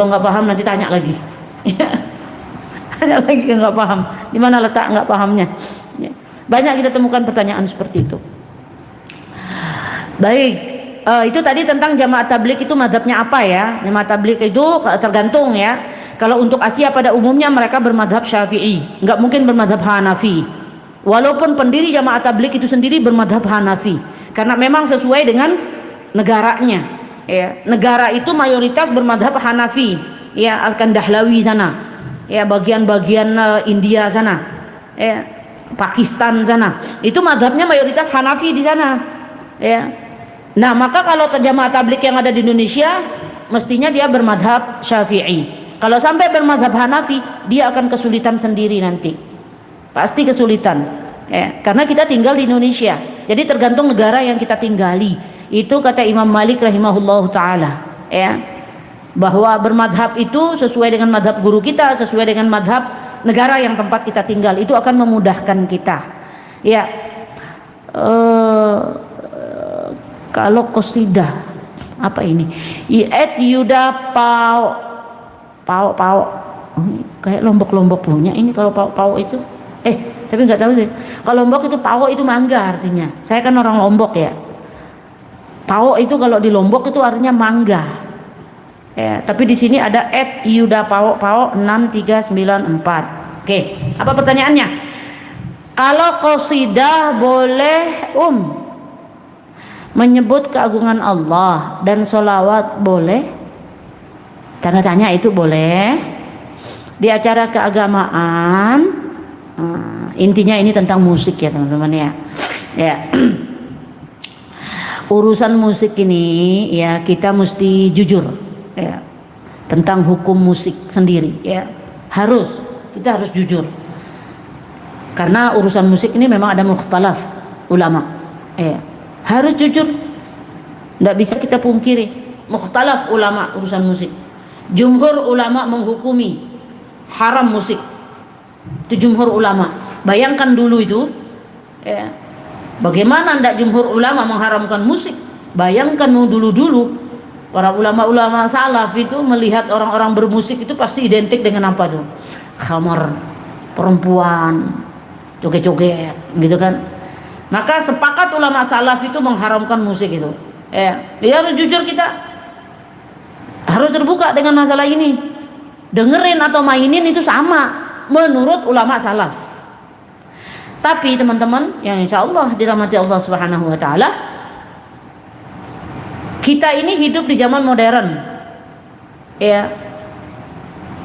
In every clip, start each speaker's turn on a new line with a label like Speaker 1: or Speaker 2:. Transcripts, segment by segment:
Speaker 1: Kalau nggak paham nanti tanya lagi. Tanya lagi nggak paham. Di mana letak nggak pahamnya? Banyak kita temukan pertanyaan seperti itu. Baik, itu tadi tentang jamaah tabligh itu madhabnya apa ya? Jamaah tabligh itu tergantung ya. Kalau untuk Asia pada umumnya mereka bermadhab Syafi'i, nggak mungkin bermadhab Hanafi. Walaupun pendiri jamaah tabligh itu sendiri bermadhab Hanafi, karena memang sesuai dengan negaranya. Ya, negara itu mayoritas bermadhab Hanafi, ya Al-Kandahlawi sana, ya bagian-bagian India sana, ya Pakistan sana, itu madhabnya mayoritas Hanafi di sana, ya. Nah maka kalau jamaah tabligh yang ada di Indonesia mestinya dia bermadhab Syafi'i. Kalau sampai bermadhab Hanafi dia akan kesulitan sendiri nanti, pasti kesulitan ya, karena kita tinggal di Indonesia, jadi tergantung negara yang kita tinggali. Itu kata Imam Malik rahimahullah ta'ala ya, bahwa bermadhab itu sesuai dengan madhab guru kita, sesuai dengan madhab negara yang tempat kita tinggal, itu akan memudahkan kita ya. Kalau qasidah apa ini? Yuda pau kayak Lombok punya ini. Kalau pau itu tapi nggak tahu deh. Kalau Lombok itu pau itu mangga artinya. Saya kan orang Lombok ya. Pau itu kalau di Lombok itu artinya mangga. Ya, tapi di sini ada @yuda pau 6394. Oke, apa pertanyaannya? Kalau qasidah boleh menyebut keagungan Allah dan sholawat boleh? Tanda tanya itu boleh di acara keagamaan. Intinya ini tentang musik ya teman-teman ya. Ya. Urusan musik ini ya kita mesti jujur ya, tentang hukum musik sendiri ya, kita harus jujur, karena urusan musik ini memang ada mukhtalaf ulama ya, harus jujur, tidak bisa kita pungkiri mukhtalaf ulama urusan musik. Jumhur ulama menghukumi haram musik, itu jumhur ulama. Bayangkan dulu itu ya, bagaimana ndak jumhur ulama mengharamkan musik. Bayangkan dulu para ulama-ulama salaf itu melihat orang-orang bermusik itu pasti identik dengan apa tuh? Khamar, perempuan, joget-joget gitu kan. Maka sepakat ulama salaf itu mengharamkan musik itu. Ya harus jujur, kita harus terbuka dengan masalah ini. Dengerin atau mainin itu sama menurut ulama salaf. Tapi teman-teman yang insya Allah dirahmati Allah Subhanahu wa Ta'ala, kita ini hidup di zaman modern ya,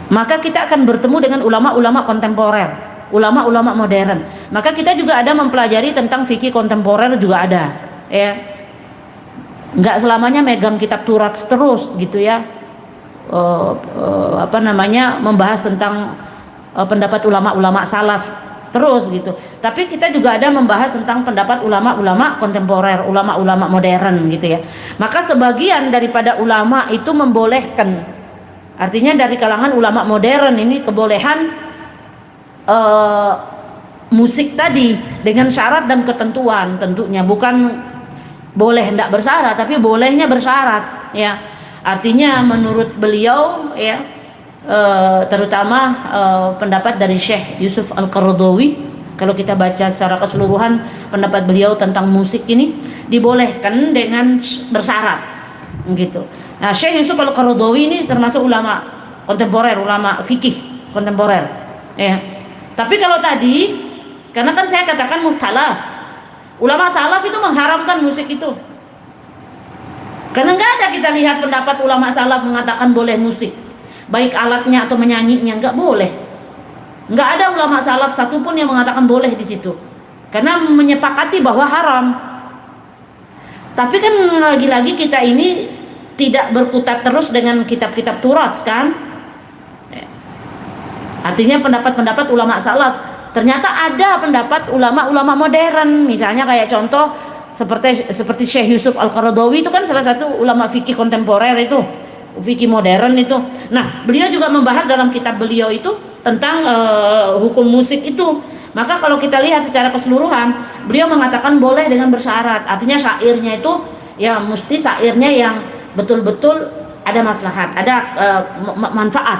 Speaker 1: maka kita akan bertemu dengan ulama-ulama kontemporer, ulama-ulama modern. Maka kita juga ada mempelajari tentang fikih kontemporer juga ada ya, nggak selamanya megang kitab Turat terus gitu ya. Membahas tentang pendapat ulama-ulama salaf terus gitu, tapi kita juga ada membahas tentang pendapat ulama-ulama kontemporer, ulama-ulama modern gitu ya. Maka sebagian daripada ulama itu membolehkan, artinya dari kalangan ulama modern ini kebolehan musik tadi dengan syarat dan ketentuan, tentunya bukan boleh hendak bersyarat, tapi bolehnya bersyarat ya. Artinya menurut beliau ya, terutama pendapat dari Syekh Yusuf Al-Qaradawi, kalau kita baca secara keseluruhan pendapat beliau tentang musik ini, dibolehkan dengan bersyarat gitu. Nah, Syekh Yusuf Al-Qaradawi ini termasuk ulama kontemporer, ulama fikih kontemporer ya. Tapi kalau tadi, karena kan saya katakan mukhtalaf, ulama salaf itu mengharamkan musik itu, karena nggak ada kita lihat pendapat ulama salaf mengatakan boleh musik, baik alatnya atau menyanyinya, nggak boleh. Nggak ada ulama salaf satupun yang mengatakan boleh di situ, karena menyepakati bahwa haram. Tapi kan lagi-lagi kita ini tidak berkutat terus dengan kitab-kitab Turat kan. Artinya pendapat-pendapat ulama salaf, ternyata ada pendapat ulama-ulama modern, misalnya kayak contoh seperti Syekh Yusuf Al-Qaradawi itu kan salah satu ulama fikih kontemporer itu, fikih modern itu. Nah, beliau juga membahas dalam kitab beliau itu tentang hukum musik itu. Maka kalau kita lihat secara keseluruhan, beliau mengatakan boleh dengan bersyarat. Artinya syairnya itu ya mesti syairnya yang betul-betul ada maslahat, ada manfaat,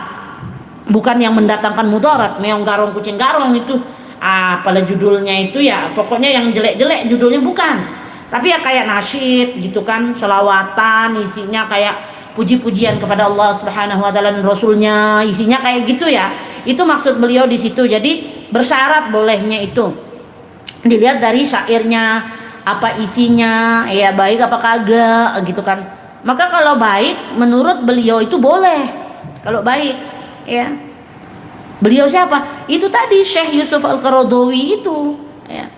Speaker 1: bukan yang mendatangkan mudarat. Meong garong kucing garong itu apalah judulnya itu ya, pokoknya yang jelek-jelek judulnya bukan. Tapi ya kayak nasyid gitu kan, selawatan isinya kayak puji-pujian kepada Allah Subhanahu wa taala dan Rasulnya, isinya kayak gitu ya. Itu maksud beliau di situ. Jadi bersyarat bolehnya itu dilihat dari syairnya, apa isinya, ya baik apa kagak gitu kan. Maka kalau baik menurut beliau itu boleh. Kalau baik ya. Beliau siapa? Itu tadi Syekh Yusuf Al-Qaradawi itu ya.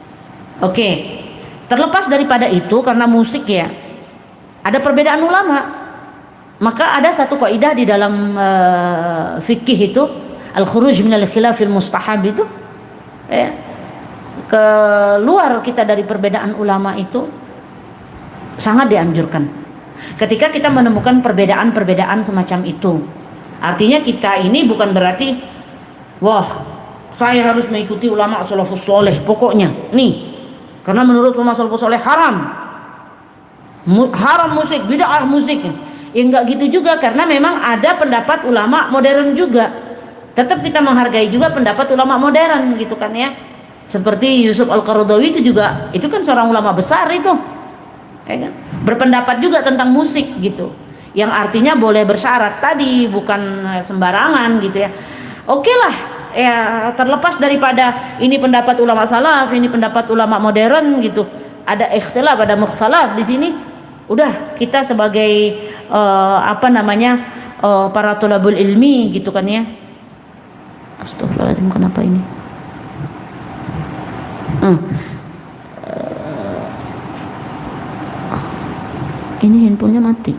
Speaker 1: Oke. Terlepas daripada itu, karena musik ya ada perbedaan ulama, maka ada satu kaidah di dalam fikih itu, al-khuruj minal khilafil mustahab itu ya, keluar kita dari perbedaan ulama itu sangat dianjurkan ketika kita menemukan perbedaan-perbedaan semacam itu. Artinya kita ini bukan berarti wah saya harus mengikuti ulama salafus soleh pokoknya nih, karena menurut ulama salafus soleh haram musik, bid'ah musik ya, enggak gitu juga, karena memang ada pendapat ulama modern juga. Tetap kita menghargai juga pendapat ulama modern gitu kan ya, seperti Yusuf Al-Qaradawi itu juga, itu kan seorang ulama besar itu ya kan? Berpendapat juga tentang musik gitu, yang artinya boleh bersyarat tadi, bukan sembarangan gitu ya. Oke lah ya, terlepas daripada ini pendapat ulama salaf, ini pendapat ulama modern gitu, ada ikhtilaf, ada mukhtalaf di sini. Udah kita sebagai para thalabul ilmi gitu kan ya. Astagfirullahaladzim, kenapa ini? Ini handphonenya mati.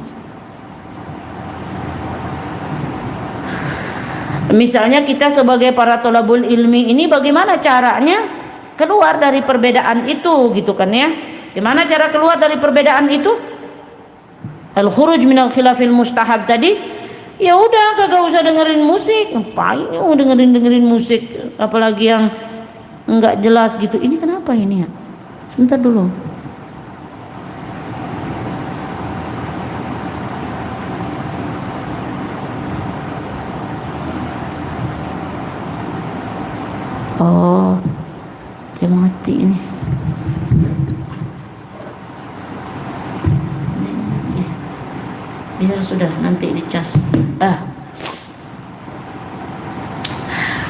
Speaker 1: Misalnya kita sebagai para thalabul ilmi ini bagaimana caranya keluar dari perbedaan itu gitu kan ya. Gimana cara keluar dari perbedaan itu? Al-khuruj minal khilafil mustahab tadi, ya udah kagak usah dengerin musik. Ngapain mau dengerin musik, apalagi yang enggak jelas gitu. Ini kenapa ini ya? Sebentar dulu. Oh, dia mati ini. Biar sudah nanti dicas.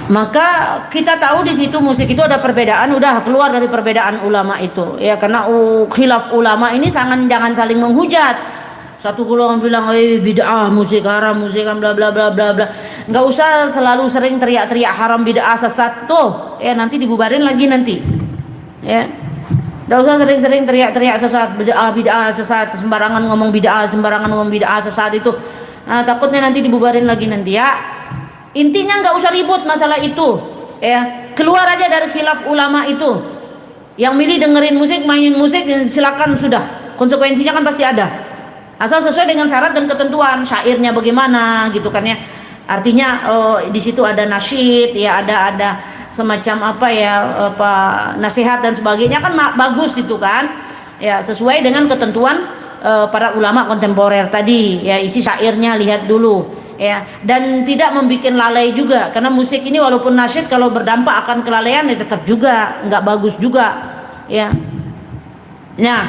Speaker 1: Maka kita tahu di situ musik itu ada perbedaan, udah keluar dari perbedaan ulama itu ya, karena khilaf ulama ini jangan saling menghujat. Satu golongan bilang bid'ah musik, haram musik kan bla bla bla bla bla. Nggak usah terlalu sering teriak-teriak haram bid'ah sesat tuh ya, nanti dibubarin lagi nanti ya. Nggak usah sering-sering teriak-teriak sesat, bid'ah sesat, sembarangan ngomong bid'ah sesat itu. Nah, takutnya nanti dibubarin lagi nanti ya. Intinya nggak usah ribut masalah itu ya, keluar aja dari khilaf ulama itu. Yang milih dengerin musik, mainin musik, silakan, sudah, konsekuensinya kan pasti ada, asal sesuai dengan syarat dan ketentuan syairnya bagaimana gitu kan ya. Artinya di situ ada nasyid ya, ada semacam nasihat dan sebagainya kan bagus itu kan ya, sesuai dengan ketentuan para ulama kontemporer tadi ya. Isi syairnya lihat dulu ya, dan tidak membuat lalai juga, karena musik ini walaupun nasyid kalau berdampak akan kelalaian ya tetap juga nggak bagus juga ya. Nah,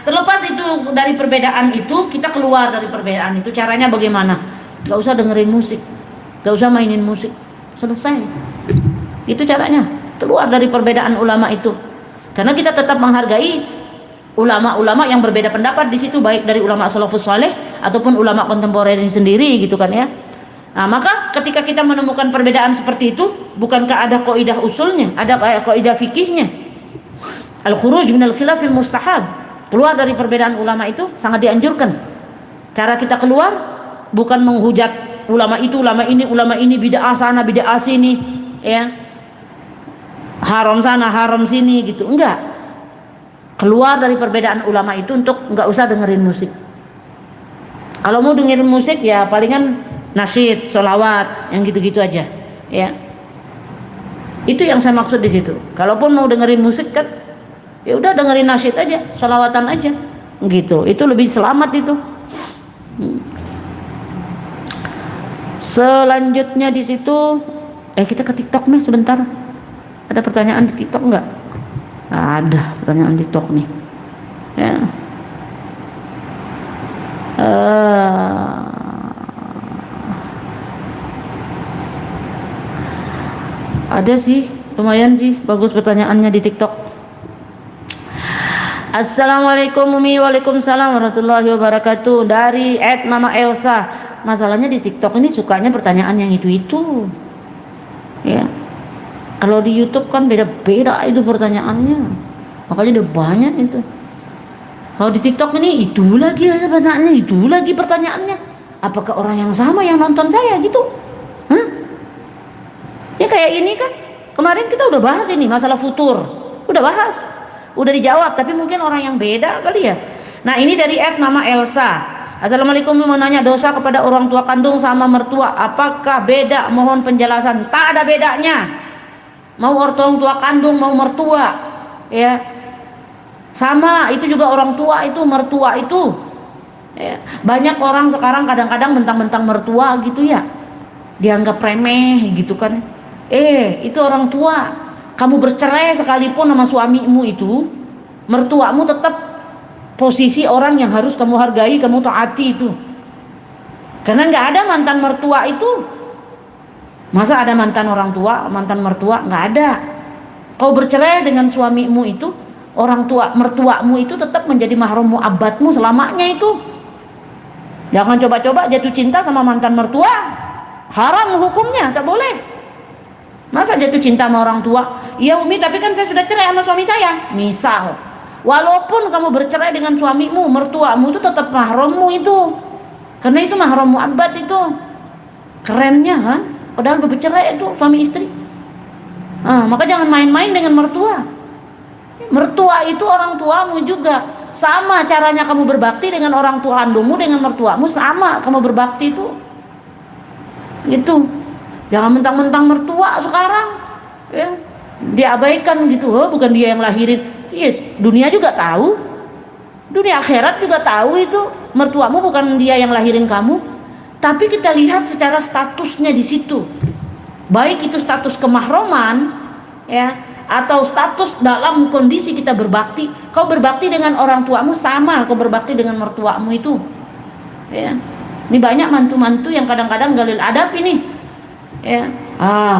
Speaker 1: terlepas itu dari perbedaan itu, kita keluar dari perbedaan itu caranya bagaimana? Nggak usah dengerin musik, nggak usah mainin musik, selesai. Itu caranya keluar dari perbedaan ulama itu, karena kita tetap menghargai ulama-ulama yang berbeda pendapat di situ, baik dari ulama salafus saleh ataupun ulama kontemporer ini sendiri gitu kan ya. Nah, maka ketika kita menemukan perbedaan seperti itu, bukankah ada kaidah usulnya, ada kaidah fikihnya? Al-khuruj minal khilafil mustahab, keluar dari perbedaan ulama itu sangat dianjurkan. Cara kita keluar bukan menghujat ulama itu, ulama ini bid'ah sana bid'ah sini ya, haram sana haram sini gitu, enggak. Keluar dari perbedaan ulama itu untuk enggak usah dengerin musik. Kalau mau dengerin musik ya palingan nasyid, sholawat, yang gitu-gitu aja ya. Itu yang saya maksud di situ. Kalaupun mau dengerin musik kan ya udah dengerin nasyid aja, sholawatan aja gitu. Itu lebih selamat itu. Selanjutnya di situ kita ke TikTok nih sebentar. Ada pertanyaan di TikTok enggak? Ada pertanyaan TikTok nih. Ya. Ada sih, lumayan sih, bagus pertanyaannya di TikTok. Assalamualaikum Umi. Waalaikumsalam warahmatullahi wabarakatuh. Dari @Mama Elsa. Masalahnya di TikTok ini sukanya pertanyaan yang itu ya. Kalau di YouTube kan beda-beda itu pertanyaannya, makanya udah banyak itu. Kalau di TikTok ini itu lagi aja pertanyaannya, itu lagi pertanyaannya. Apakah orang yang sama yang nonton saya gitu? Hah? Ya kayak ini kan kemarin kita udah bahas ini masalah futur, udah bahas, udah dijawab, tapi mungkin orang yang beda kali ya. Nah ini dari @Mama Elsa. Assalamualaikum, mau nanya dosa kepada orang tua kandung sama mertua apakah beda? Mohon penjelasan. Tak ada bedanya, mau orang tua kandung mau mertua ya sama, itu juga orang tua itu mertua itu ya. Banyak orang sekarang kadang-kadang mentang-mentang mertua gitu ya, dianggap remeh gitu kan. Itu orang tua. Kamu bercerai sekalipun sama suamimu itu, mertuamu tetap posisi orang yang harus kamu hargai, kamu taati itu. Karena nggak ada mantan mertua itu. Masa ada mantan orang tua, mantan mertua? Nggak ada. Kau bercerai dengan suamimu itu, orang tua mertuamu itu tetap menjadi mahram mu'abbatmu selamanya itu. Jangan coba-coba jatuh cinta sama mantan mertua. Haram hukumnya, tak boleh. Masa jatuh cinta sama orang tua? Iya Umi, tapi kan saya sudah cerai sama suami saya. Misal, walaupun kamu bercerai dengan suamimu, mertuamu itu tetap mahrammu itu. Karena itu mahram mu'abbat itu. Kerennya kan? Padahal bercerai itu suami istri. Maka jangan main-main dengan mertua. Mertua itu orang tuamu juga. Sama caranya kamu berbakti dengan orang tua kandungmu, dengan mertuamu sama kamu berbakti itu. Gitu. Jangan mentang-mentang mertua sekarang ya, diabaikan gitu. Bukan dia yang lahirin. Yes, dunia juga tahu. Dunia akhirat juga tahu itu. Mertuamu bukan dia yang lahirin kamu. Tapi kita lihat secara statusnya di situ. Baik itu status kemahroman ya, atau status dalam kondisi kita berbakti. Kau berbakti dengan orang tuamu sama kau berbakti dengan mertuamu itu. Ya. Ini banyak mantu-mantu yang kadang-kadang galil adab ini. Ya.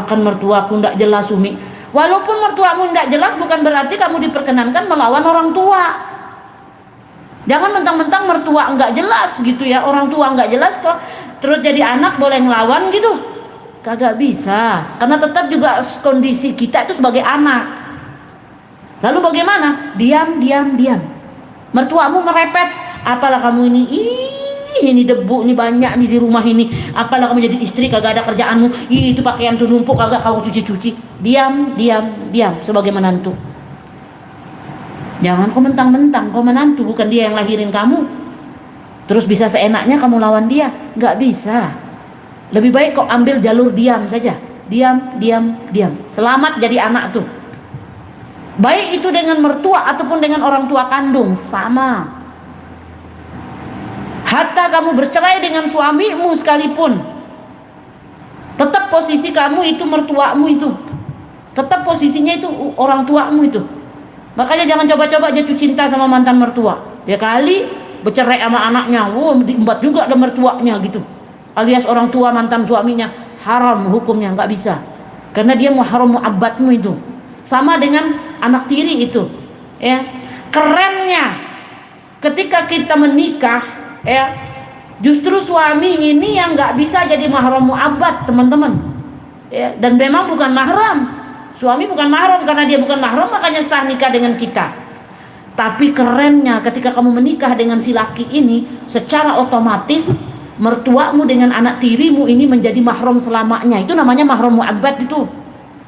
Speaker 1: Kan mertuaku ndak jelas Umi. Walaupun mertuamu ndak jelas bukan berarti kamu diperkenankan melawan orang tua. Jangan mentang-mentang mertua nggak jelas gitu ya, orang tua nggak jelas kok terus jadi anak boleh ngelawan gitu. Kagak bisa, karena tetap juga kondisi kita itu sebagai anak. Lalu bagaimana? Diam. Mertuamu merepet, apalah kamu ini debu ini banyak nih di rumah ini, apalah kamu jadi istri kagak ada kerjaanmu, itu pakaian tuh numpuk kagak kamu cuci. Diam sebagai menantu. Jangan kau mentang-mentang kau menantu, bukan dia yang lahirin kamu terus bisa seenaknya kamu lawan dia, nggak bisa. Lebih baik kau ambil jalur diam saja, diam. Selamat jadi anak tuh. Baik itu dengan mertua ataupun dengan orang tua kandung sama. Hatta kamu bercerai dengan suamimu sekalipun, tetap posisi kamu itu mertuamu itu, tetap posisinya itu orang tuamu itu. Makanya jangan coba-coba jatuh cinta sama mantan mertua. Ya kali bercerai sama anaknya, diembat juga ada mertuanya gitu. Alias orang tua mantan suaminya, haram hukumnya, nggak bisa. Karena dia mahram mu'abbatmu itu. Sama dengan anak tiri itu. Ya. Kerennya ketika kita menikah, ya, justru suami ini yang nggak bisa jadi mahram mu'abbat, teman-teman. Ya, dan memang bukan mahram. Suami bukan mahram, karena dia bukan mahram makanya sah nikah dengan kita. Tapi kerennya ketika kamu menikah dengan si laki ini, secara otomatis mertuamu dengan anak tirimu ini menjadi mahram selamanya. Itu namanya mahram mu'abbat itu.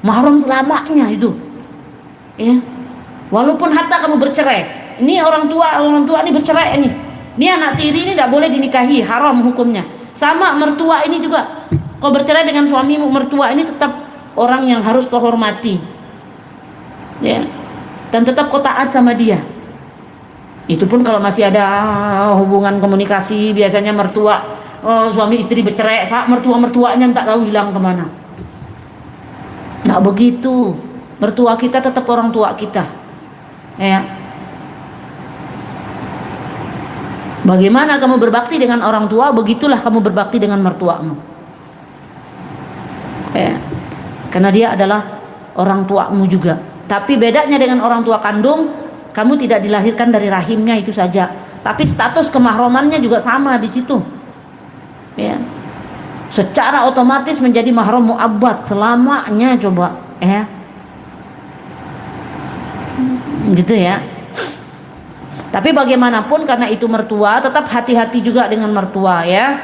Speaker 1: Mahram selamanya itu. Ya. Walaupun hatta kamu bercerai. Ini orang tua ini bercerai ini. Ini anak tiri ini tidak boleh dinikahi, haram hukumnya. Sama mertua ini juga. Kau bercerai dengan suamimu, mertua ini tetap orang yang harus kau hormati. Ya. Dan tetap kau taat sama dia. Itu pun kalau masih ada hubungan komunikasi, biasanya mertua suami istri bercerai, mertua-mertuanya tak tahu hilang kemana. Nggak begitu. Mertua kita tetap orang tua kita. Ya. Bagaimana kamu berbakti dengan orang tua, begitulah kamu berbakti dengan mertuamu. Ya. Karena dia adalah orang tuamu juga. Tapi bedanya dengan orang tua kandung, kamu tidak dilahirkan dari rahimnya itu saja. Tapi status kemahromannya juga sama di situ. Ya. Secara otomatis menjadi mahram mu'abbad selamanya, coba ya. Gitu ya. Tapi bagaimanapun karena itu mertua, tetap hati-hati juga dengan mertua ya.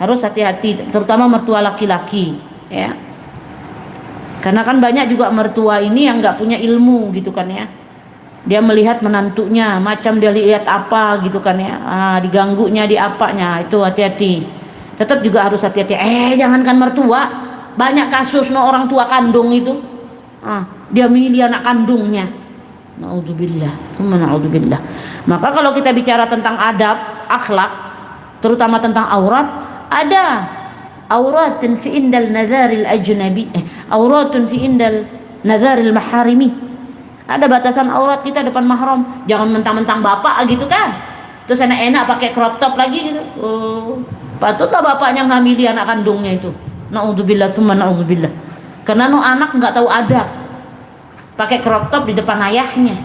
Speaker 1: Harus hati-hati, terutama mertua laki-laki ya. Karena kan banyak juga mertua ini yang nggak punya ilmu gitu kan ya. Dia melihat menantunya, macam dia lihat apa gitu kan ya. Diganggunya, di apanya, itu hati-hati. Tetap juga harus hati-hati. Jangankan mertua, banyak kasus orang tua kandung itu. Dia milih anak kandungnya. Naudzubillah, summa naudzubillah. Maka kalau kita bicara tentang adab, akhlak, terutama tentang aurat, ada auratun fi indal nazaril ajnabi, auratun fi indal nazaril maharimi. Ada batasan aurat kita depan mahram. Jangan mentang-mentang bapak gitu kan. Terus enak-enak pakai crop top lagi gitu. Patutlah bapaknya ngamili anak kandungnya itu. Naudzubillah, summa naudzubillah. Karena anak nggak tahu adab. Pakai crop top di depan ayahnya,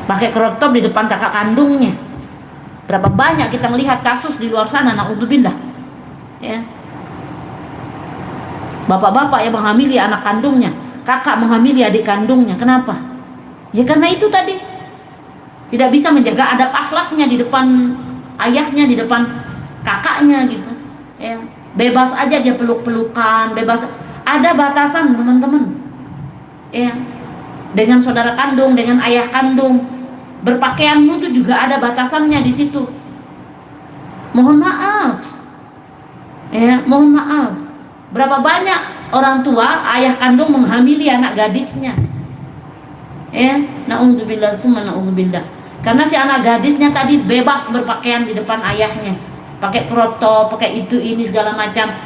Speaker 1: pakai crop top di depan kakak kandungnya. Berapa banyak kita melihat kasus di luar sana, naudzubillah ya. Bapak-bapak yang menghamili anak kandungnya, kakak menghamili adik kandungnya. Kenapa? Ya karena itu tadi, tidak bisa menjaga adab akhlaknya di depan ayahnya, di depan kakaknya gitu ya. Bebas aja dia peluk-pelukan, bebas. Ada batasan teman-teman ya. Dengan saudara kandung, dengan ayah kandung, berpakaianmu itu juga ada batasannya di situ. Mohon maaf ya, mohon maaf. Berapa banyak orang tua ayah kandung menghamili anak gadisnya ya. Naudzubillah, summa naudzubillah. Karena si anak gadisnya tadi bebas berpakaian di depan ayahnya, pakai crop top, pakai itu ini segala macam,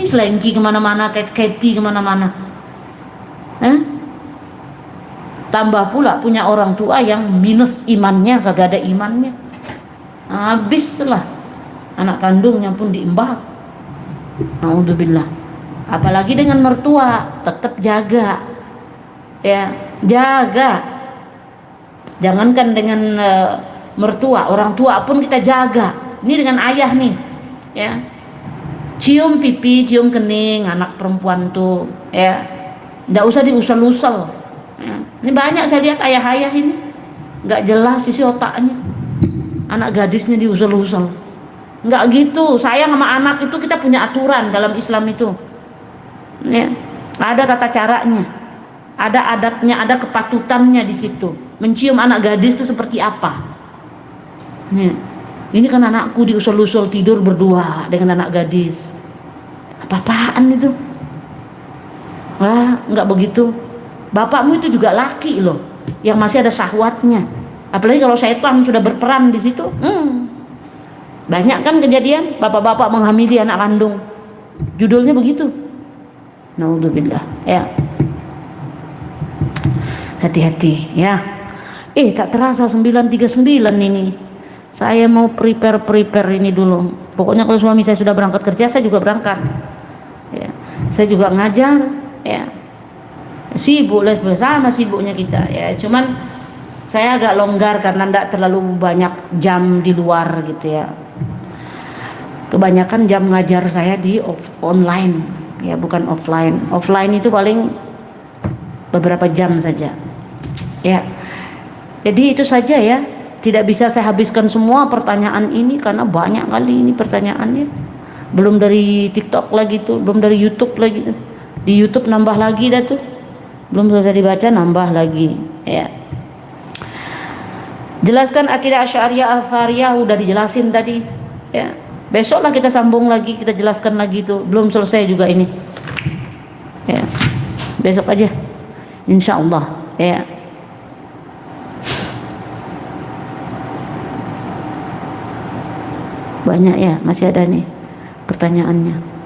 Speaker 1: selengki kemana-mana, keti kemana-mana. Tambah pula punya orang tua yang minus imannya, kagak ada imannya, habislah anak kandungnya pun diembak. Naudzubillah. Apalagi dengan mertua, tetap jaga ya, jaga. Jangankan dengan mertua, orang tua pun kita jaga. Ini dengan ayah nih ya, cium pipi, cium kening anak perempuan tuh ya, nggak usah diusel-usel ya. Ini banyak saya lihat ayah-ayah ini nggak jelas isi otaknya, anak gadisnya diusel-usel. Nggak gitu. Sayang sama anak itu kita punya aturan dalam Islam itu ya. Ada tata caranya, ada adabnya, ada kepatutannya di situ. Mencium anak gadis itu seperti apa ya. Ini kan anakku diusel-usel tidur berdua dengan anak gadis. Apa-apaan itu? Wah, nggak begitu. Bapakmu itu juga laki loh, yang masih ada syahwatnya. Apalagi kalau syaitan sudah berperan di situ. Banyak kan kejadian bapak-bapak menghamili anak kandung. Judulnya begitu. Naudzubillah ya. Hati-hati ya. Tak terasa 9.39 ini. Saya mau prepare ini dulu. Pokoknya kalau suami saya sudah berangkat kerja, saya juga berangkat ya. Saya juga ngajar ya. Sibuk lah, sama sibuknya kita ya. Cuman saya agak longgar karena tidak terlalu banyak jam di luar gitu ya. Kebanyakan jam ngajar saya di online ya, bukan offline. Offline itu paling beberapa jam saja ya. Jadi itu saja ya. Tidak bisa saya habiskan semua pertanyaan ini karena banyak kali ini pertanyaannya. Belum dari TikTok lagi tuh, belum dari YouTube lagi tuh. Di YouTube nambah lagi dah tuh. Belum selesai dibaca nambah lagi ya. Jelaskan akidah Asy'ariyah Al-Athariyah udah dijelasin tadi ya. Besoklah kita sambung lagi, kita jelaskan lagi tuh. Belum selesai juga ini ya. Besok aja insyaallah ya. banyak ya, masih ada nih pertanyaannya.